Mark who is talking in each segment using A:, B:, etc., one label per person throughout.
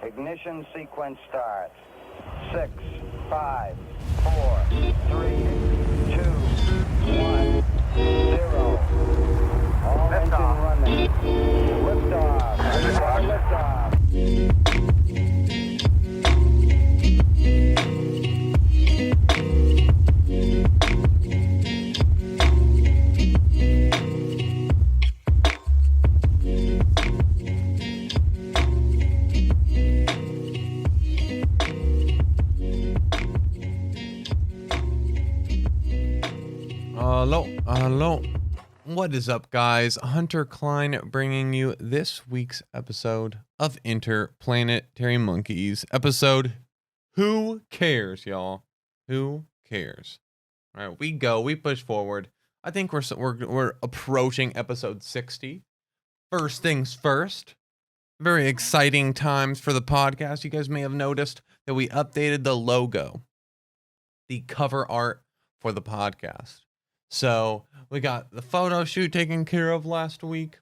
A: Ignition sequence starts. 6, 5, 4, 3, 2, 1, 0. All engine running. Liftoff. Liftoff.
B: Hello. What is up, guys? Hunter Klein bringing you this week's episode of Interplanetary Monkeys. Episode, Who Cares, y'all? Who cares? All right, we push forward. I think we're approaching episode 60. First things first. Very exciting times for the podcast. You guys may have noticed that we updated the logo, the cover art for the podcast. So we got the photo shoot taken care of last week.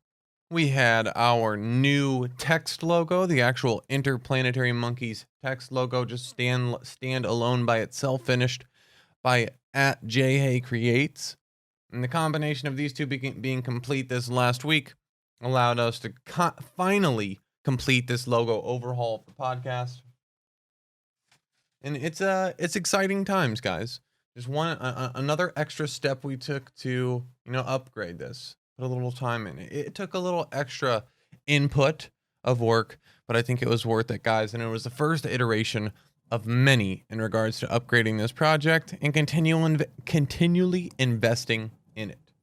B: We had our new text logo, the actual Interplanetary Monkeys text logo, just stand alone by itself, finished by @JHayCreates. And the combination of these two being complete this last week allowed us to finally complete this logo overhaul of the podcast. And it's exciting times, guys. Just another extra step we took to, upgrade this, put a little time in it. It took a little extra input of work, but I think it was worth it, guys. And it was the first iteration of many in regards to upgrading this project and continually investing in it.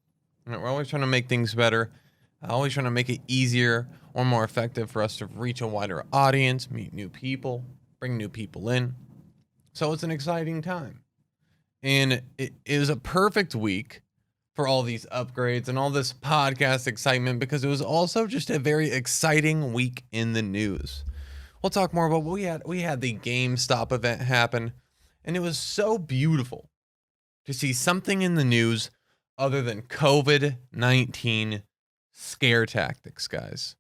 B: We're always trying to make things better, always trying to make it easier or more effective for us to reach a wider audience, meet new people, bring new people in. So it's an exciting time. And it was a perfect week for all these upgrades and all this podcast excitement, because it was also just a very exciting week in the news. We'll talk more about what we had. We had the Gamestop event happen, and it was so beautiful to see something in the news other than COVID-19 scare tactics, guys.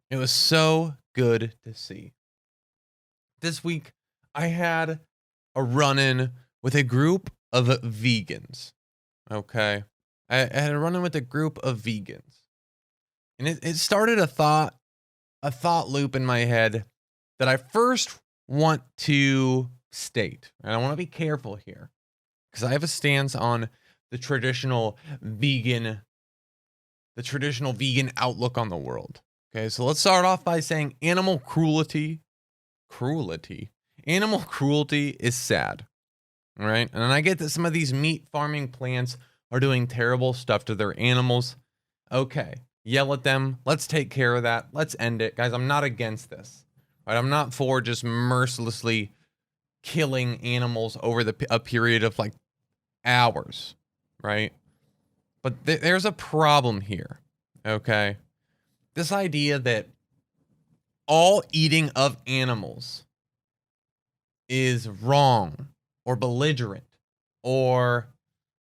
B: It was so good to see. This week, I had a run-in with a group of vegans. Okay. I had a run-in with a group of vegans. And it started a thought loop in my head that I first want to state. And I want to be careful here, because I have a stance on the traditional vegan outlook on the world. Okay, so let's start off by saying animal cruelty is sad. All right. And I get that some of these meat farming plants are doing terrible stuff to their animals. Okay. Yell at them. Let's take care of that. Let's end it. Guys, I'm not against this. Right? I'm not for just mercilessly killing animals over a period of like hours. Right. But there's a problem here. Okay. This idea that all eating of animals is wrong, or belligerent, or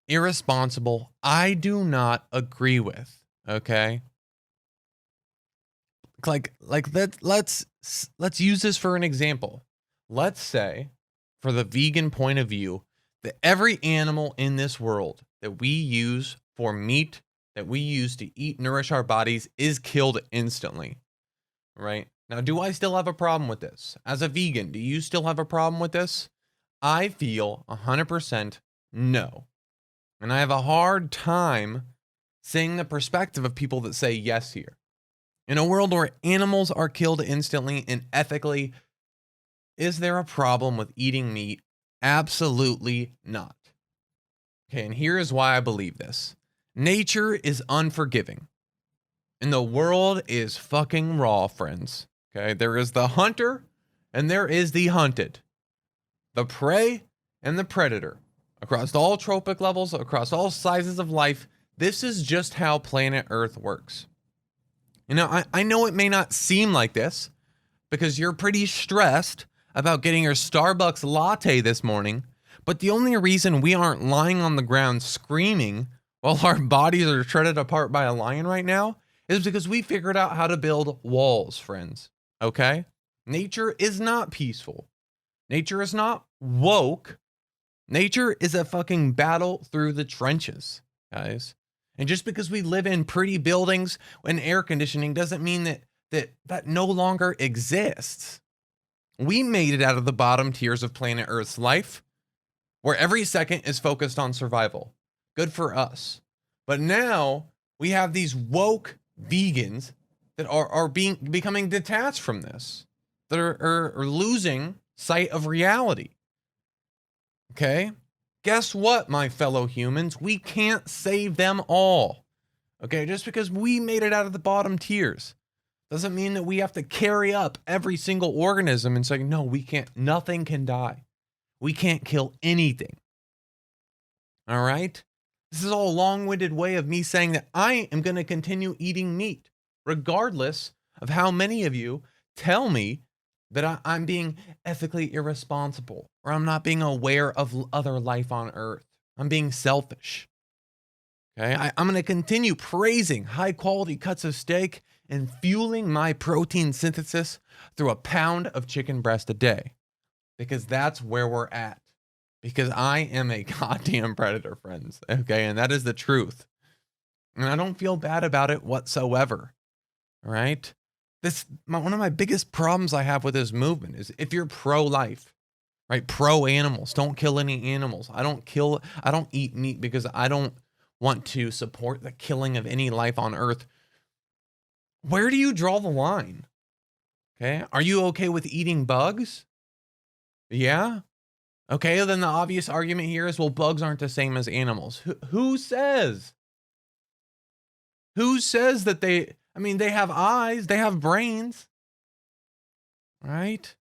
B: irresponsible, I do not agree with. Okay, like let's use this for an example. Let's say, for the vegan point of view, that every animal in this world that we use for meat, that we use to eat, nourish our bodies, is killed instantly. Right? Now, do I still have a problem with this? As a vegan, do you still have a problem with this? I feel 100% no. And I have a hard time seeing the perspective of people that say yes here. In a world where animals are killed instantly and ethically, is there a problem with eating meat? Absolutely not. Okay, and here is why I believe this. Nature is unforgiving. And the world is fucking raw, friends. Okay, there is the hunter and there is the hunted. The prey and the predator. Across all tropic levels, across all sizes of life, this is just how planet Earth works. I know it may not seem like this because you're pretty stressed about getting your Starbucks latte this morning, but the only reason we aren't lying on the ground screaming while our bodies are shredded apart by a lion right now is because we figured out how to build walls, friends. Okay? Nature is not peaceful. Nature is not woke. Nature is a fucking battle through the trenches, guys. And just because we live in pretty buildings and air conditioning doesn't mean that no longer exists. We made it out of the bottom tiers of planet Earth's life, where every second is focused on survival. Good for us. But now we have these woke vegans that are becoming detached from this, that are losing sight of reality. Okay? Guess what, my fellow humans? We can't save them all. Okay? Just because we made it out of the bottom tiers doesn't mean that we have to carry up every single organism and say, no, we can't. Nothing can die. We can't kill anything. All right? This is all a long-winded way of me saying that I am going to continue eating meat, regardless of how many of you tell me that I'm being ethically irresponsible, or I'm not being aware of other life on Earth. I'm being selfish. Okay, I'm going to continue praising high-quality cuts of steak and fueling my protein synthesis through a pound of chicken breast a day, because that's where we're at. Because I am a goddamn predator, friends. Okay, and that is the truth. And I don't feel bad about it whatsoever. All right? One of my biggest problems I have with this movement is if you're pro-life, right? Pro-animals, don't kill any animals. I don't eat meat because I don't want to support the killing of any life on Earth. Where do you draw the line? Okay? Are you okay with eating bugs? Yeah? Okay, then the obvious argument here is, well, bugs aren't the same as animals. Who says? Who says that they have eyes, they have brains, right?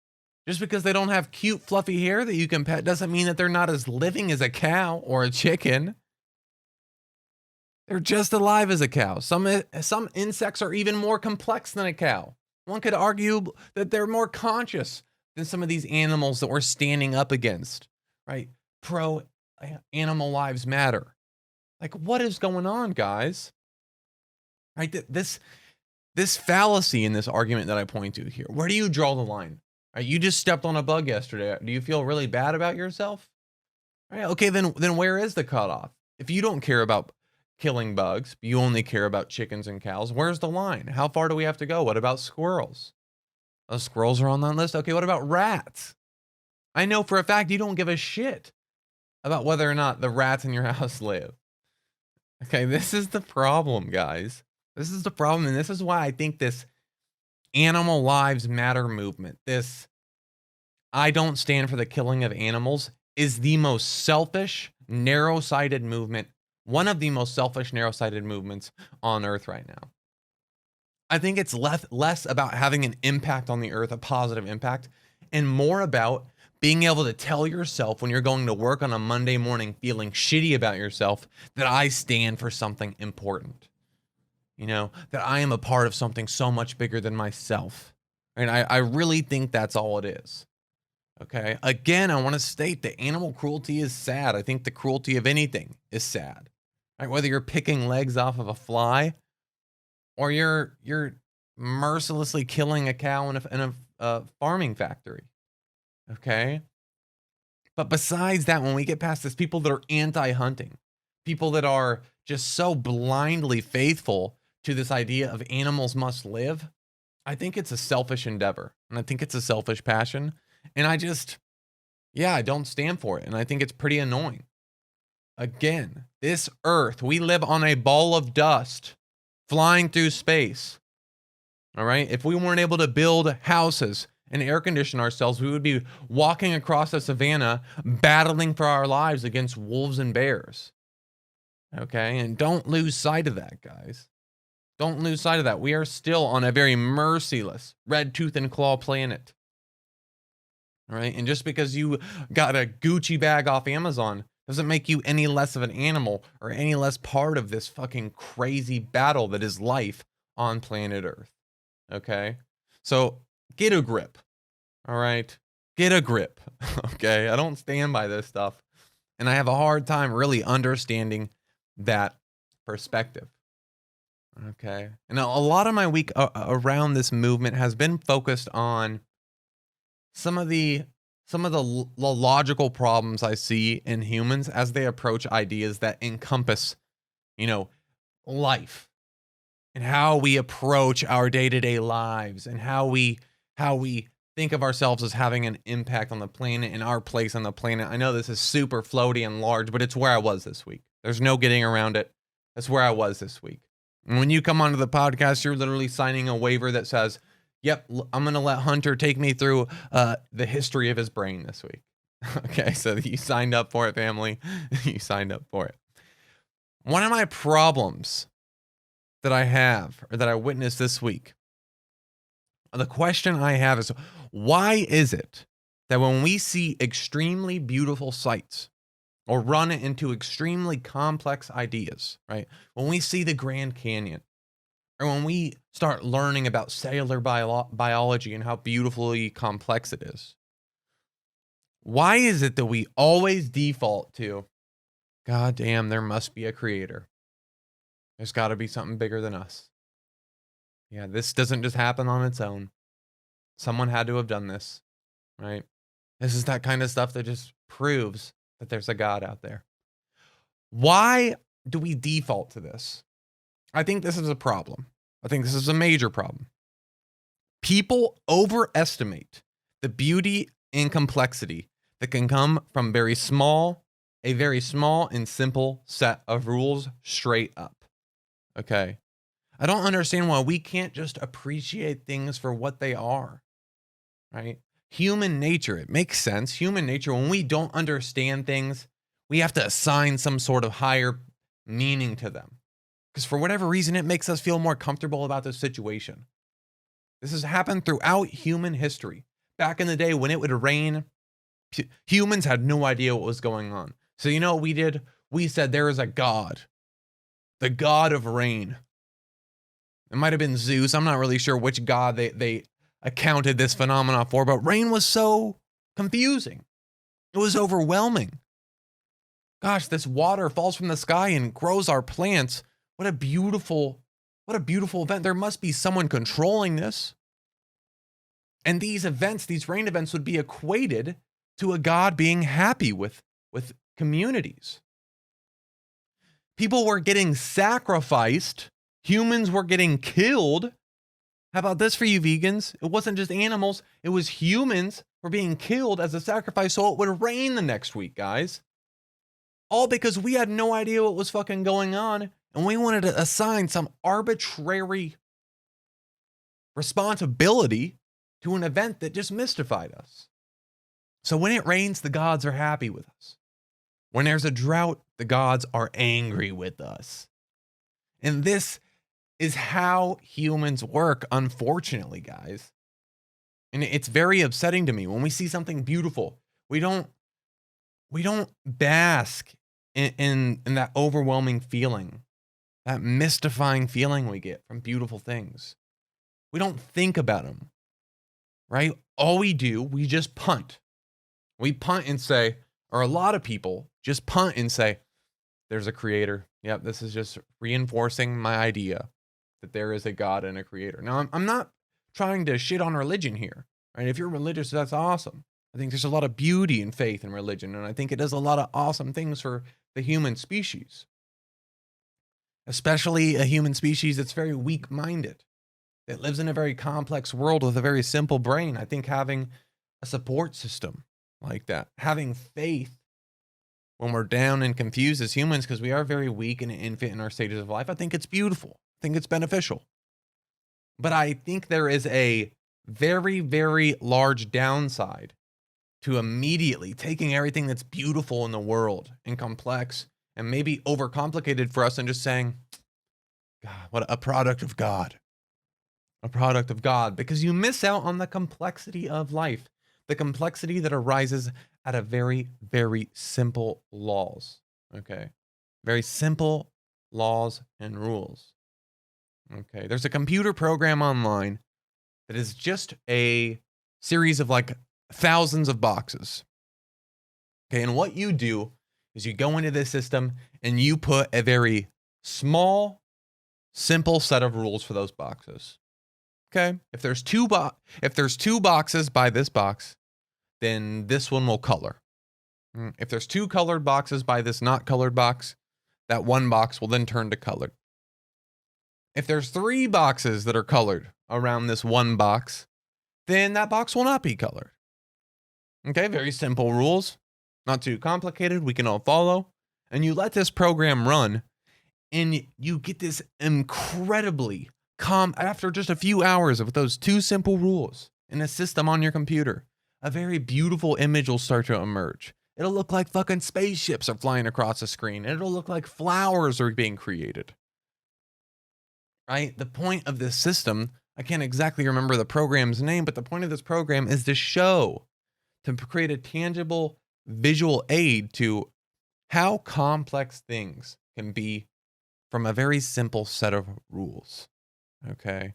B: Just because they don't have cute, fluffy hair that you can pet doesn't mean that they're not as living as a cow or a chicken. They're just alive as a cow. Some insects are even more complex than a cow. One could argue that they're more conscious than some of these animals that we're standing up against, right? Pro animal lives matter. Like, what is going on, guys? Right? This fallacy in this argument that I point to here. Where do you draw the line? Right? You just stepped on a bug yesterday. Do you feel really bad about yourself? Right? Okay, then where is the cutoff? If you don't care about killing bugs, you only care about chickens and cows, where's the line? How far do we have to go? What about squirrels? Squirrels are on that list. Okay, what about rats? I know for a fact you don't give a shit about whether or not the rats in your house live. Okay, this is the problem, guys. This is the problem, and this is why I think this animal lives matter movement, this I don't stand for the killing of animals, is the most selfish, narrow-sighted movement, one of the most selfish, narrow-sighted movements on Earth right now. I think it's less about having an impact on the Earth, a positive impact, and more about being able to tell yourself when you're going to work on a Monday morning feeling shitty about yourself that I stand for something important. You know, that I am a part of something so much bigger than myself. And I really think that's all it is. Okay. Again, I want to state that animal cruelty is sad. I think the cruelty of anything is sad. Right? Whether you're picking legs off of a fly or you're mercilessly killing a cow in a farming factory. Okay. But besides that, when we get past this, people that are anti-hunting, people that are just so blindly faithful to this idea of animals must live, I think it's a selfish endeavor. And I think it's a selfish passion. And I don't stand for it. And I think it's pretty annoying. Again, this Earth, we live on a ball of dust flying through space. All right. If we weren't able to build houses and air condition ourselves, we would be walking across the savannah, battling for our lives against wolves and bears. Okay. And don't lose sight of that, guys. Don't lose sight of that. We are still on a very merciless red tooth and claw planet. All right. And just because you got a Gucci bag off Amazon doesn't make you any less of an animal or any less part of this fucking crazy battle that is life on planet Earth. Okay. So get a grip. All right. Get a grip. Okay. I don't stand by this stuff. And I have a hard time really understanding that perspective. Okay. And a lot of my week around this movement has been focused on some of the logical problems I see in humans as they approach ideas that encompass, life and how we approach our day-to-day lives and how we think of ourselves as having an impact on the planet and our place on the planet. I know this is super floaty and large, but it's where I was this week. There's no getting around it. That's where I was this week. And when you come onto the podcast, you're literally signing a waiver that says, yep, I'm going to let Hunter take me through the history of his brain this week. Okay, so you signed up for it, family. You signed up for it. One of my problems that I have, or that I witnessed this week, the question I have is, why is it that when we see extremely beautiful sights or run into extremely complex ideas, right? When we see the Grand Canyon, or when we start learning about cellular biology and how beautifully complex it is, why is it that we always default to, God damn, there must be a creator. There's got to be something bigger than us. Yeah, this doesn't just happen on its own. Someone had to have done this, right? This is that kind of stuff that just proves that there's a God out there. Why do we default to this? I think this is a problem. I think this is a major problem. People overestimate the beauty and complexity that can come from a very small and simple set of rules straight up. Okay. I don't understand why we can't just appreciate things for what they are, right? Human nature, it makes sense. Human nature, when we don't understand things, we have to assign some sort of higher meaning to them. Because for whatever reason, it makes us feel more comfortable about the situation. This has happened throughout human history. Back in the day when it would rain, humans had no idea what was going on. So you know what we did? We said there is a God, the God of rain. It might have been Zeus. I'm not really sure which god they accounted this phenomenon for, but rain was so confusing. It was overwhelming. Gosh, this water falls from the sky and grows our plants. What a beautiful event. There must be someone controlling this. And these events, these rain events, would be equated to a God being happy with communities. People were getting sacrificed. Humans were getting killed. How about this for you vegans? It wasn't just animals. It was humans were being killed as a sacrifice so it would rain the next week, guys. All because we had no idea what was fucking going on. And we wanted to assign some arbitrary responsibility to an event that just mystified us. So when it rains, the gods are happy with us. When there's a drought, the gods are angry with us. And this is how humans work, unfortunately, guys. And it's very upsetting to me when we see something beautiful. We don't bask in that overwhelming feeling, that mystifying feeling we get from beautiful things. We don't think about them, right? All we do, we just punt. We punt and say, or a lot of people just punt and say, there's a creator. Yep, this is just reinforcing my idea that there is a God and a creator. Now, I'm not trying to shit on religion here, right? If you're religious, that's awesome. I think there's a lot of beauty in faith and religion, and I think it does a lot of awesome things for the human species, especially a human species that's very weak-minded, that lives in a very complex world with a very simple brain. I think having a support system like that, having faith when we're down and confused as humans, because we are very weak and infant in our stages of life, I think it's beautiful. I think it's beneficial. But I think there is a very, very large downside to immediately taking everything that's beautiful in the world and complex and maybe overcomplicated for us and just saying, God, what a product of God. A product of God, because you miss out on the complexity of life, the complexity that arises out of very, very simple laws. Okay. Very simple laws and rules. Okay. There's a computer program online that is just a series of like thousands of boxes. Okay. And what you do is you go into this system and you put a very small, simple set of rules for those boxes. Okay. If there's two boxes by this box, then this one will color. If there's 2 colored boxes by this not colored box, that one box will then turn to colored. If there's 3 boxes that are colored around this one box, then that box will not be colored. Okay, very simple rules. Not too complicated. We can all follow. And you let this program run, and you get this incredibly calm, after just a few hours of those 2 simple rules in a system on your computer, a very beautiful image will start to emerge. It'll look like fucking spaceships are flying across the screen. It'll look like flowers are being created. Right? The point of this system, I can't exactly remember the program's name, but the point of this program is to create a tangible visual aid to how complex things can be from a very simple set of rules. Okay?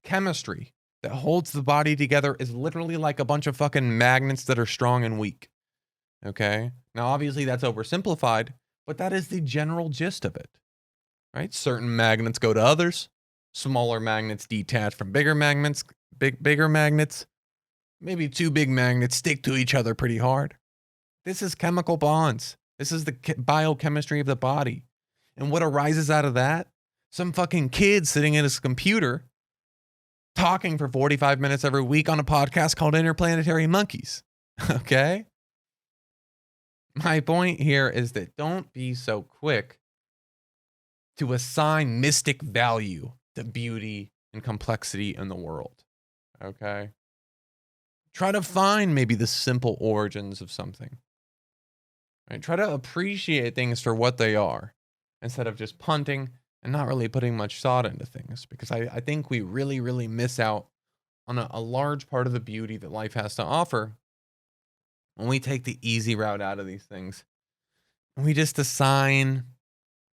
B: Chemistry that holds the body together is literally like a bunch of fucking magnets that are strong and weak. Okay? Now, obviously, that's oversimplified, but that is the general gist of it. Right? Certain magnets go to others. Smaller magnets detach from bigger magnets. Bigger magnets. Maybe 2 big magnets stick to each other pretty hard. This is chemical bonds. This is the biochemistry of the body. And what arises out of that? Some fucking kid sitting at his computer talking for 45 minutes every week on a podcast called Interplanetary Monkeys. Okay? My point here is that don't be so quick to assign mystic value to beauty and complexity in the world. Okay? Try to find maybe the simple origins of something. Right? Try to appreciate things for what they are instead of just punting and not really putting much thought into things. Because I think we really, really miss out on a large part of the beauty that life has to offer when we take the easy route out of these things. And we just assign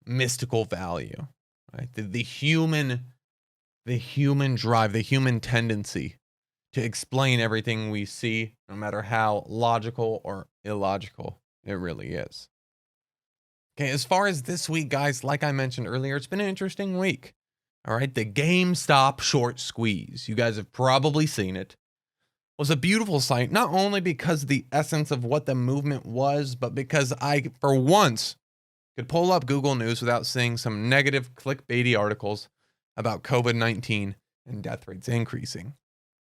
B: mystical value. Right? The human drive, the human tendency to explain everything we see, no matter how logical or illogical it really is. Okay, as far as this week, guys, like I mentioned earlier, it's been an interesting week. All right, the Gamestop short squeeze, you guys have probably seen it, was a beautiful sight, not only because of the essence of what the movement was, but because I, for once, could pull up Google News without seeing some negative clickbaity articles about COVID-19 and death rates increasing.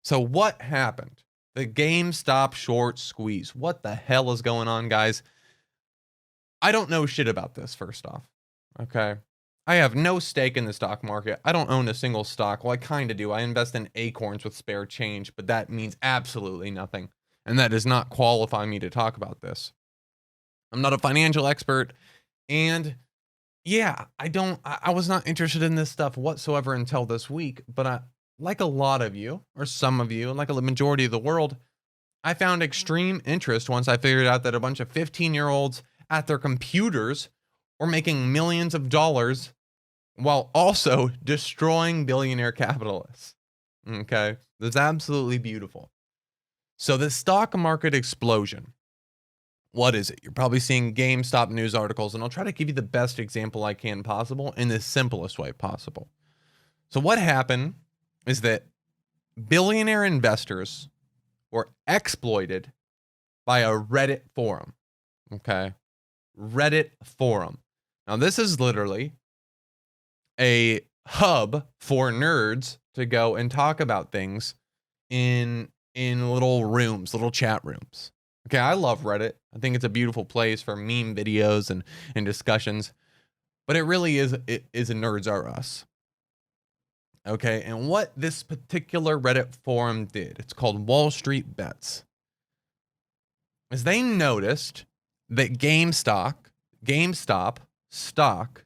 B: So what happened? The GameStop short squeeze. What the hell is going on, guys? I don't know shit about this, first off. Okay? I have no stake in the stock market. I don't own a single stock. Well, I kind of do. I invest in acorns with spare change, but that means absolutely nothing. And that does not qualify me to talk about this. I'm not a financial expert. And yeah, I was not interested in this stuff whatsoever until this week. But like a lot of you, or some of you, like a majority of the world, I found extreme interest once I figured out that a bunch of 15-year-olds at their computers were making millions of dollars while also destroying billionaire capitalists. Okay? That's absolutely beautiful. So the stock market explosion. What is it? You're probably seeing GameStop news articles, and I'll try to give you the best example I can possible in the simplest way possible. So what happened is that billionaire investors were exploited by a Reddit forum. Okay? Reddit forum. Now, this is literally a hub for nerds to go and talk about things in little rooms, little chat rooms. Okay, I love Reddit. I think it's a beautiful place for meme videos and discussions. But it really is a Nerds Are Us. Okay, and what this particular Reddit forum did, it's called Wall Street Bets, is they noticed that GameStop stock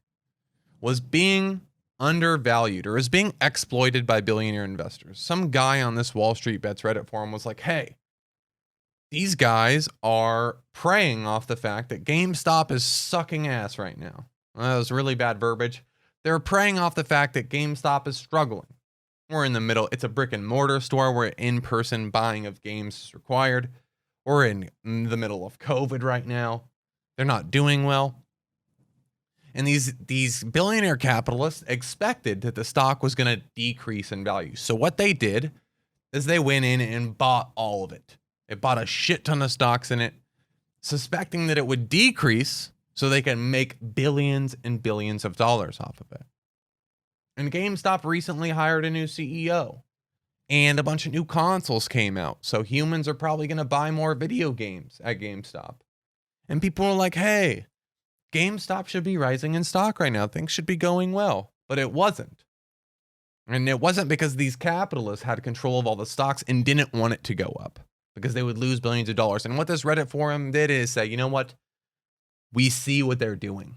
B: was being undervalued or is being exploited by billionaire investors. Some guy on this Wall Street Bets Reddit forum was like, hey, these guys are preying off the fact that GameStop is sucking ass right now. Well, that was really bad verbiage. They're preying off the fact that GameStop is struggling. We're in the middle. It's a brick and mortar store where in-person buying of games is required. We're in the middle of COVID right now. They're not doing well. And these billionaire capitalists expected that the stock was going to decrease in value. So what they did is they went in and bought all of it. They bought a shit ton of stocks in it, suspecting that it would decrease so they can make billions and billions of dollars off of it. And GameStop recently hired a new CEO, and a bunch of new consoles came out. So humans are probably going to buy more video games at GameStop. And people are like, hey, GameStop should be rising in stock right now. Things should be going well. But it wasn't. And it wasn't because these capitalists had control of all the stocks and didn't want it to go up, because they would lose billions of dollars. And what this Reddit forum did is say, you know what? We see what they're doing,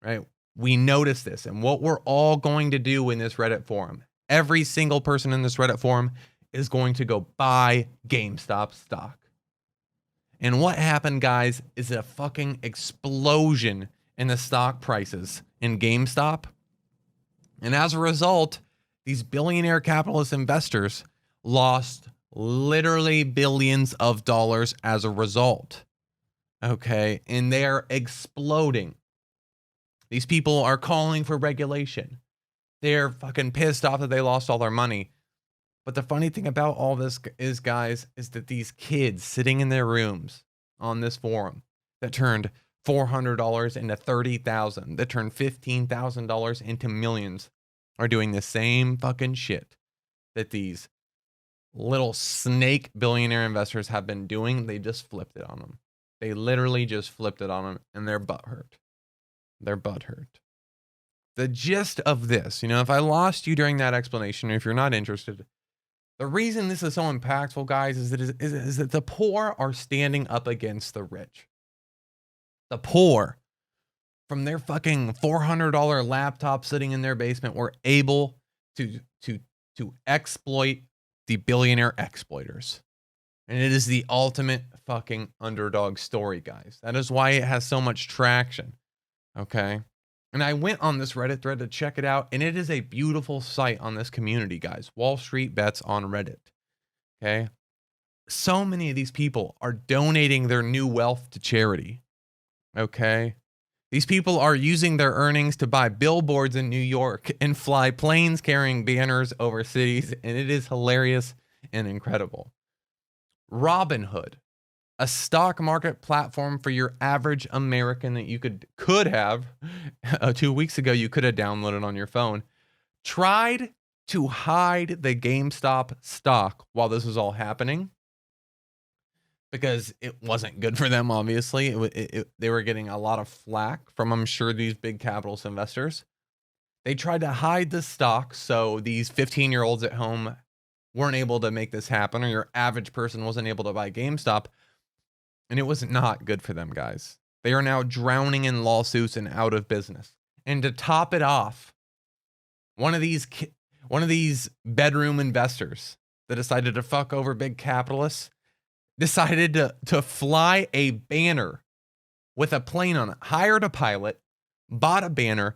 B: right? We notice this. And what we're all going to do in this Reddit forum, every single person in this Reddit forum is going to go buy GameStop stock. And what happened, guys, is a fucking explosion in the stock prices in GameStop. And as a result, these billionaire capitalist investors lost literally billions of dollars as a result. Okay. And they're exploding. These people are calling for regulation. They're fucking pissed off that they lost all their money. But the funny thing about all this is, guys, is that these kids sitting in their rooms on this forum that turned $400 into $30,000, that turned $15,000 into millions, are doing the same fucking shit that these little snake billionaire investors have been doing. They just flipped it on them. They literally just flipped it on them, and they're butthurt. They're butthurt. The gist of this, if I lost you during that explanation, or if you're not interested, the reason this is so impactful, guys, is that the poor are standing up against the rich. The poor, from their fucking $400 laptop sitting in their basement, were able to exploit the billionaire exploiters. And it is the ultimate fucking underdog story, guys. That is why it has so much traction. Okay? And I went on this Reddit thread to check it out, and it is a beautiful site on this community, guys. Wall Street Bets on Reddit. Okay? So many of these people are donating their new wealth to charity. Okay? These people are using their earnings to buy billboards in New York and fly planes carrying banners over cities, and it is hilarious and incredible. Robinhood, a stock market platform for your average American that you could have 2 weeks ago, you could have downloaded on your phone, tried to hide the GameStop stock while this was all happening, because it wasn't good for them, obviously. They were getting a lot of flack from, I'm sure, these big capitalist investors. They tried to hide the stock so these 15-year-olds at home weren't able to make this happen, or your average person wasn't able to buy GameStop. And it was not good for them, guys. They are now drowning in lawsuits and out of business. And to top it off, one of these bedroom investors that decided to fuck over big capitalists decided to fly a banner with a plane on it, hired a pilot, bought a banner,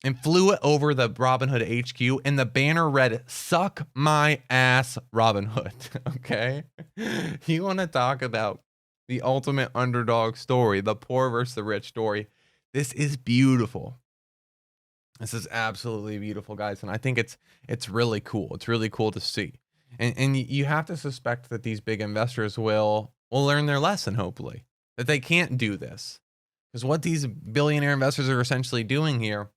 B: and flew it over the Robinhood HQ. And the banner read, "Suck my ass, Robinhood." Okay? You want to talk about the ultimate underdog story, the poor versus the rich story. This is beautiful. This is absolutely beautiful, guys. And I think it's really cool. It's really cool to see. And you have to suspect that these big investors will learn their lesson, hopefully, that they can't do this. Because what these billionaire investors are essentially doing here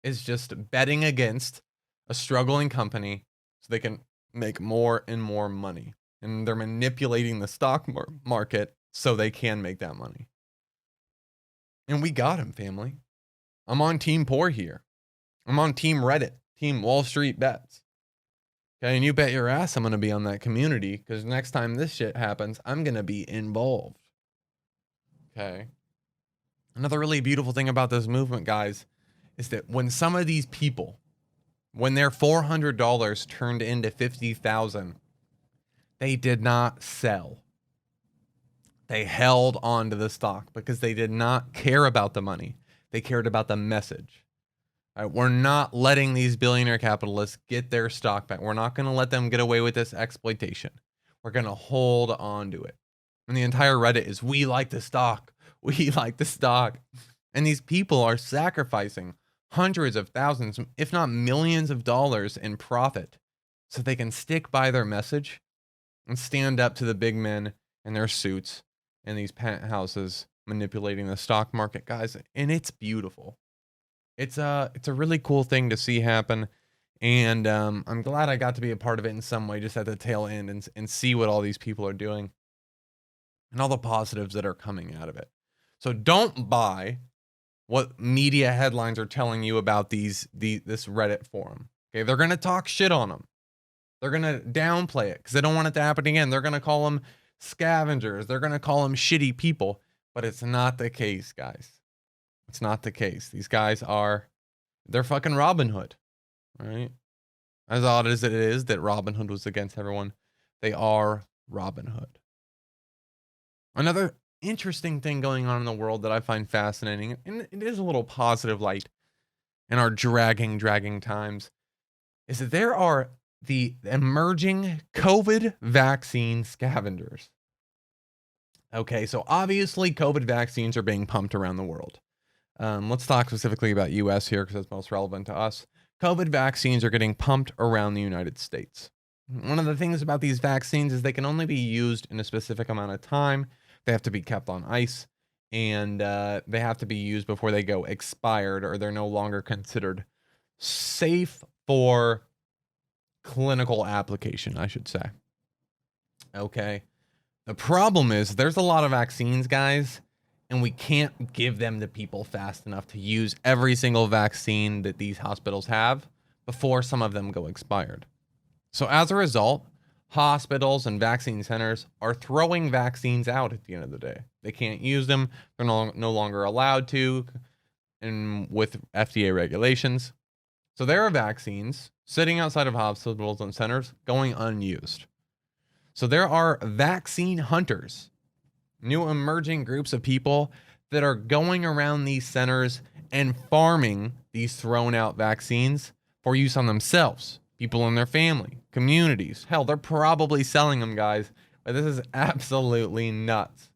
B: is just betting against a struggling company so they can make more and more money. And they're manipulating the stock market so they can make that money. And we got him, family. I'm on Team Poor here. I'm on Team Reddit, Team Wall Street Bets. Okay, and you bet your ass I'm going to be on that community, because next time this shit happens, I'm going to be involved. Okay. Another really beautiful thing about this movement, guys, is that when some of these people, when their $400 turned into $50,000, they did not sell. They held on to the stock because they did not care about the money. They cared about the message. All right, we're not letting these billionaire capitalists get their stock back. We're not going to let them get away with this exploitation. We're going to hold on to it. And the entire Reddit is, we like the stock. We like the stock. And these people are sacrificing hundreds of thousands, if not millions of dollars in profit so they can stick by their message and stand up to the big men in their suits in these penthouses manipulating the stock market, guys. And it's beautiful. It's a really cool thing to see happen. And I'm glad I got to be a part of it in some way, just at the tail end, and see what all these people are doing and all the positives that are coming out of it. So don't buy what media headlines are telling you about this Reddit forum. Okay, they're gonna talk shit on them. They're gonna downplay it because they don't want it to happen again. They're gonna call them scavengers. They're gonna call them shitty people. But it's not the case, guys. It's not the case. These guys they're fucking Robin Hood, right? As odd as it is that Robin Hood was against everyone, they are Robin Hood. Another interesting thing going on in the world that I find fascinating, and it is a little positive light in our dragging times, is that there are the emerging COVID vaccine scavengers. Okay, so obviously COVID vaccines are being pumped around the world. Let's talk specifically about US here because that's most relevant to us. COVID vaccines are getting pumped around the United States. One of the things about these vaccines is they can only be used in a specific amount of time. They have to be kept on ice, and they have to be used before they go expired, or they're no longer considered safe for clinical application, I should say. Okay. The problem is there's a lot of vaccines, guys, and we can't give them to people fast enough to use every single vaccine that these hospitals have before some of them go expired. So as a result, hospitals and vaccine centers are throwing vaccines out at the end of the day. They can't use them. They're no longer allowed to, and with FDA regulations. So there are vaccines sitting outside of hospitals and centers going unused. So there are vaccine hunters, new emerging groups of people that are going around these centers and farming these thrown out vaccines for use on themselves, people in their family, communities. Hell, they're probably selling them, guys, but this is absolutely nuts.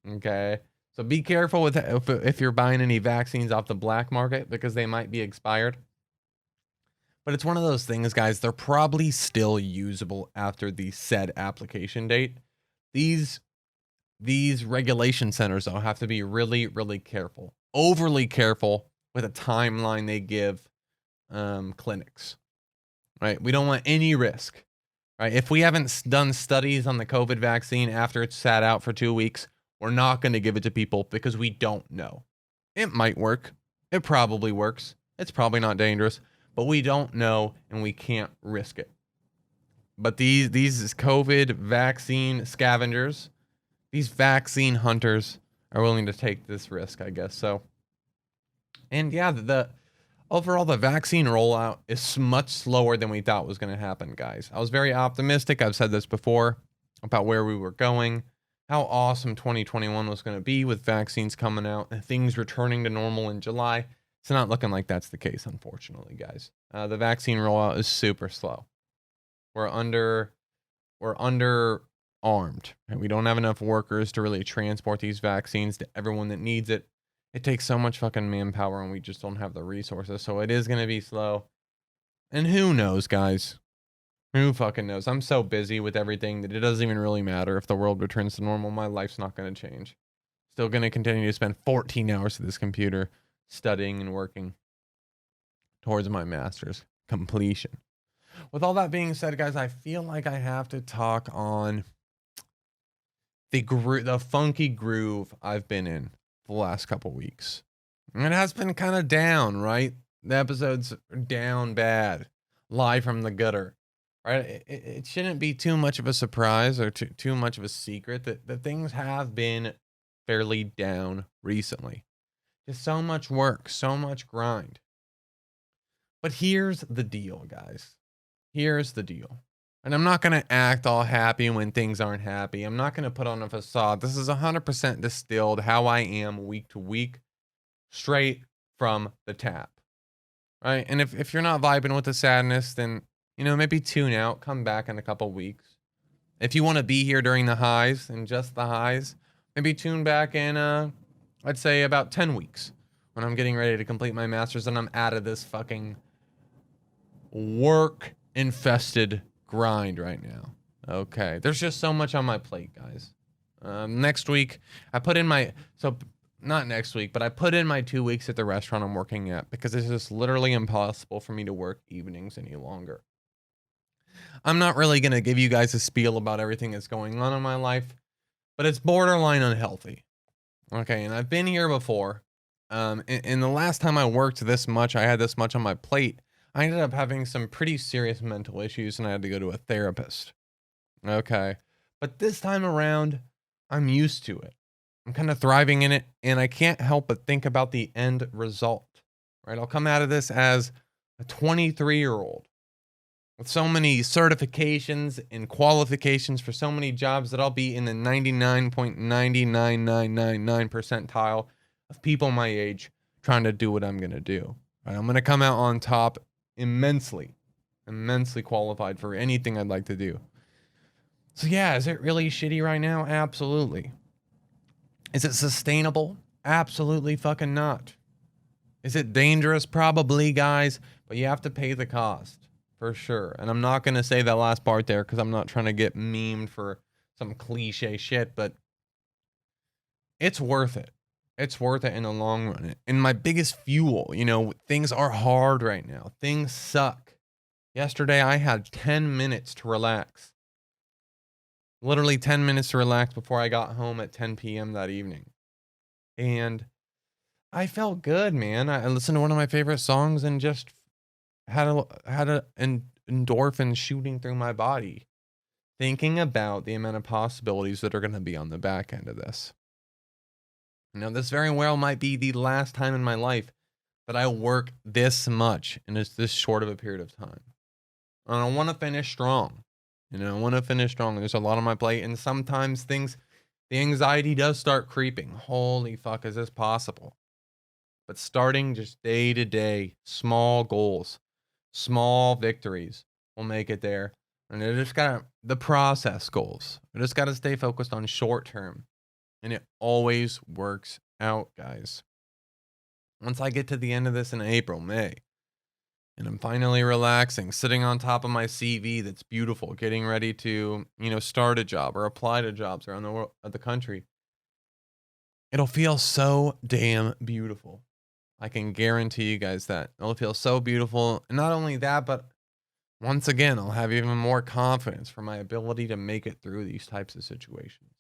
B: Okay, so be careful with if you're buying any vaccines off the black market because they might be expired. But it's one of those things, guys, they're probably still usable after the said application date. These regulation centers, though, have to be really, really careful, overly careful with a timeline they give clinics, right? We don't want any risk, right? If we haven't done studies on the COVID vaccine after it's sat out for 2 weeks, we're not going to give it to people because we don't know. It might work. It probably works. It's probably not dangerous, but we don't know and we can't risk it. But these COVID vaccine scavengers, these vaccine hunters are willing to take this risk, I guess. So, and yeah, the overall, the vaccine rollout is much slower than we thought was going to happen, guys. I was very optimistic. I've said this before about where we were going, how awesome 2021 was going to be with vaccines coming out and things returning to normal in July. It's not looking like that's the case, unfortunately, guys. The vaccine rollout is super slow. We're underarmed, and we don't have enough workers to really transport these vaccines to everyone that needs it. It takes so much fucking manpower, and we just don't have the resources. So it is going to be slow. And who knows, guys? Who fucking knows? I'm so busy with everything that it doesn't even really matter if the world returns to normal. My life's not going to change. Still going to continue to spend 14 hours at this computer studying and working towards my master's completion. With all that being said, guys, I feel like I have to talk on the funky groove I've been in the last couple weeks. And it has been kind of down, right? The episodes are down bad, live from the gutter, right? It shouldn't be too much of a surprise or too much of a secret that things have been fairly down recently. Just so much work, so much grind. But here's the deal, guys. Here's the deal. And I'm not going to act all happy when things aren't happy. I'm not going to put on a facade. This is 100% distilled how I am week to week, straight from the tap. Right? And if you're not vibing with the sadness, then, maybe tune out, come back in a couple weeks. If you want to be here during the highs and just the highs, maybe tune back in, I'd say about 10 weeks when I'm getting ready to complete my master's and I'm out of this fucking work-infested grind right now. Okay. There's just so much on my plate, guys. Next week, I put in my, so not next week, but I put in my 2 weeks at the restaurant I'm working at because it's just literally impossible for me to work evenings any longer. I'm not really going to give you guys a spiel about everything that's going on in my life, but it's borderline unhealthy. Okay. And I've been here before. And the last time I worked this much, I had this much on my plate. I ended up having some pretty serious mental issues and I had to go to a therapist. Okay. But this time around, I'm used to it. I'm kind of thriving in it, and I can't help but think about the end result. Right? I'll come out of this as a 23-year-old with so many certifications and qualifications for so many jobs that I'll be in the 99.99999 percentile of people my age trying to do what I'm going to do. Right? I'm going to come out on top immensely qualified for anything I'd like to do. So yeah, is it really shitty right now? Absolutely. Is it sustainable? Absolutely fucking not. Is it dangerous? Probably, guys, but you have to pay the cost for sure. And I'm not going to say that last part there because I'm not trying to get memed for some cliche shit, but it's worth it. It's worth it in the long run. And my biggest fuel, things are hard right now. Things suck. Yesterday, I had 10 minutes to relax. Literally 10 minutes to relax before I got home at 10 p.m. that evening. And I felt good, man. I listened to one of my favorite songs and just had an endorphin shooting through my body, thinking about the amount of possibilities that are going to be on the back end of this. This very well might be the last time in my life that I work this much in this short of a period of time. And I want to finish strong. I want to finish strong. There's a lot on my plate, and sometimes the anxiety does start creeping. Holy fuck, is this possible? But starting just day to day, small goals, small victories will make it there. And it just the process goals. We just got to stay focused on short term, and it always works out, guys. Once I get to the end of this in April, May, and I'm finally relaxing, sitting on top of my CV that's beautiful, getting ready to, start a job or apply to jobs around the world, the country. It'll feel so damn beautiful. I can guarantee you guys that. It'll feel so beautiful. And not only that, but once again, I'll have even more confidence for my ability to make it through these types of situations.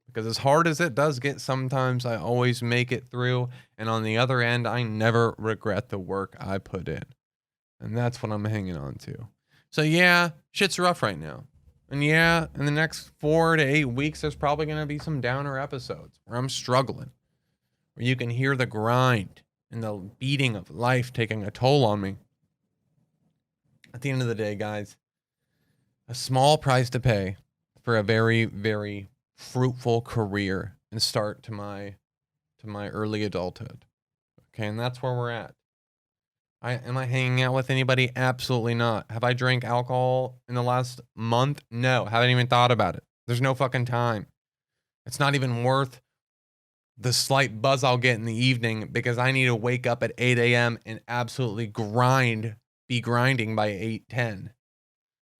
B: Because as hard as it does get sometimes, I always make it through. And on the other end, I never regret the work I put in. And that's what I'm hanging on to. So yeah, shit's rough right now. And yeah, in the next 4 to 8 weeks, there's probably going to be some downer episodes where I'm struggling. Where you can hear the grind and the beating of life taking a toll on me. At the end of the day, guys, a small price to pay for a very, very fruitful career and start to my early adulthood. Okay, and that's where we're at. Am I hanging out with anybody? Absolutely not. Have I drank alcohol in the last month? No, haven't even thought about it. There's no fucking time. It's not even worth the slight buzz I'll get in the evening because I need to wake up at 8 a.m. and absolutely be grinding by 8:10.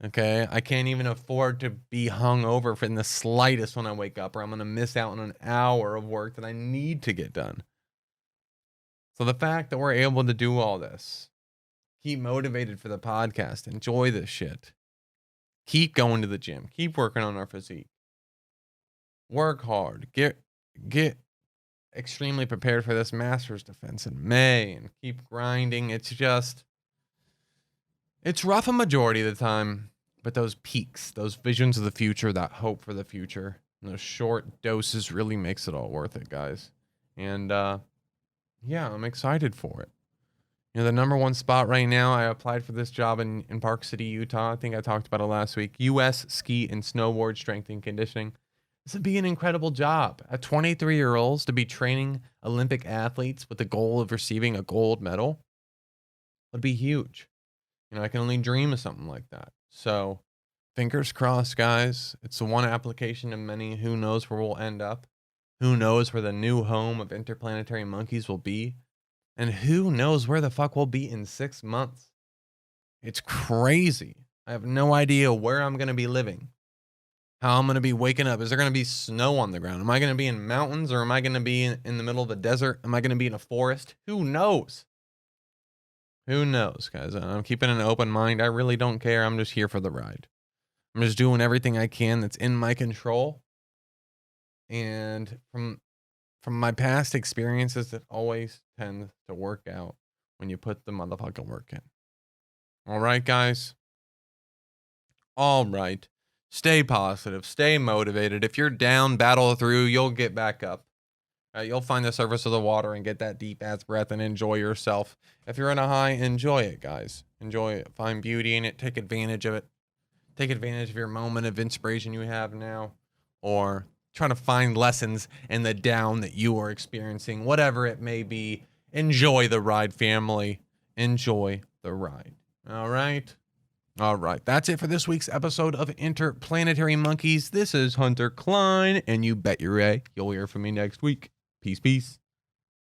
B: Okay, I can't even afford to be hungover for in the slightest when I wake up, or I'm going to miss out on an hour of work that I need to get done. So the fact that we're able to do all this, keep motivated for the podcast, enjoy this shit, keep going to the gym, keep working on our physique, work hard, get extremely prepared for this Masters defense in May, and keep grinding. It's rough a majority of the time, but those peaks, those visions of the future, that hope for the future, and those short doses really makes it all worth it, guys. And yeah, I'm excited for it. The number one spot right now, I applied for this job in Park City, Utah. I think I talked about it last week. U.S. Ski and Snowboard Strength and Conditioning. This would be an incredible job. At 23-year-olds, to be training Olympic athletes with the goal of receiving a gold medal would be huge. I can only dream of something like that. So, fingers crossed, guys. It's the one application of many. Who knows where we'll end up? Who knows where the new home of Interplanetary Monkeys will be? And who knows where the fuck we'll be in 6 months? It's crazy. I have no idea where I'm going to be living, how I'm going to be waking up. Is there going to be snow on the ground? Am I going to be in mountains, or am I going to be in the middle of a desert? Am I going to be in a forest? Who knows? Who knows, guys? I'm keeping an open mind. I really don't care. I'm just here for the ride. I'm just doing everything I can that's in my control. And from my past experiences, it always tends to work out when you put the motherfucking work in. All right, guys? All right. Stay positive. Stay motivated. If you're down, battle through. You'll get back up. You'll find the surface of the water and get that deep ass breath and enjoy yourself. If you're in a high, enjoy it, guys. Enjoy it. Find beauty in it. Take advantage of it. Take advantage of your moment of inspiration you have now, or trying to find lessons in the down that you are experiencing, whatever it may be. Enjoy the ride, family. Enjoy the ride. All right. All right. That's it for this week's episode of Interplanetary Monkeys. This is Hunter Klein, and you bet your A, you'll hear from me next week. Peace, peace.